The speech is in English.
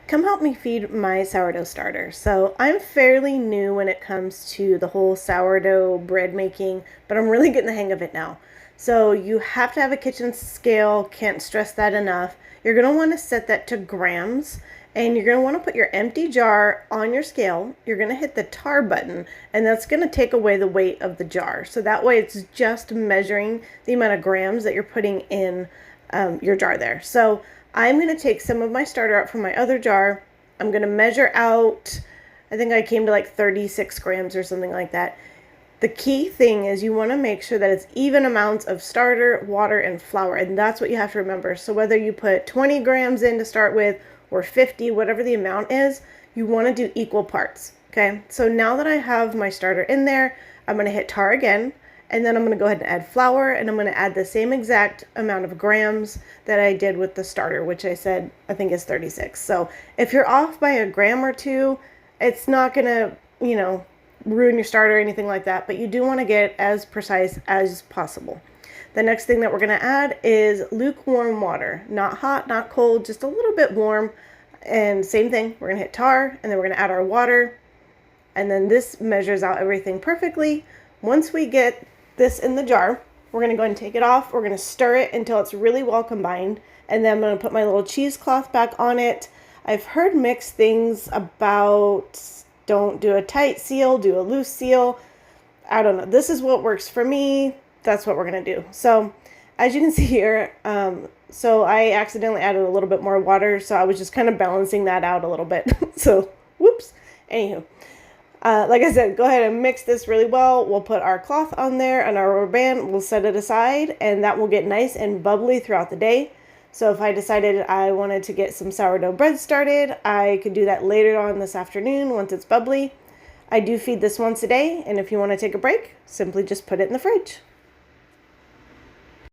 come help me feed my sourdough starter. So I'm fairly new when it comes to the whole sourdough bread making, but I'm really getting the hang of it now. So you have to have a kitchen scale, can't stress that enough. You're going to want to set that to grams, and you're going to want to put your empty jar on your scale. You're going to hit the tare button, and that's going to take away the weight of the jar. So that way it's just measuring the amount of grams that you're putting in your jar there. So I'm going to take some of my starter out from my other jar. I'm going to measure out, I think I came to like 36 grams or something like that. The key thing is you want to make sure that it's even amounts of starter, water, and flour, and that's what you have to remember. So whether you put 20 grams in to start with or 50, whatever the amount is, you want to do equal parts, okay? So now that I have my starter in there, I'm going to hit tare again. And then I'm going to go ahead and add flour, and I'm going to add the same exact amount of grams that I did with the starter, which I said I think is 36. So if you're off by a gram or two, it's not going to, ruin your starter or anything like that, but you do want to get as precise as possible. The next thing that we're going to add is lukewarm water. Not hot, not cold, just a little bit warm. And same thing, we're going to hit tare, and then we're going to add our water. And then this measures out everything perfectly. Once we get this in the jar, we're going to go ahead and take it off. We're going to stir it until it's really well combined, and then I'm going to put my little cheesecloth back on it. I've heard mixed things about don't do a tight seal, do a loose seal. I don't know. This is what works for me. That's what we're going to do. So as you can see here, so I accidentally added a little bit more water, so I was just kind of balancing that out a little bit. So whoops. Anywho. Like I said, go ahead and mix this really well. We'll put our cloth on there and our rubber band. We'll set it aside, and that will get nice and bubbly throughout the day. So if I decided I wanted to get some sourdough bread started, I could do that later on this afternoon once it's bubbly. I do feed this once a day, and if you want to take a break, simply just put it in the fridge.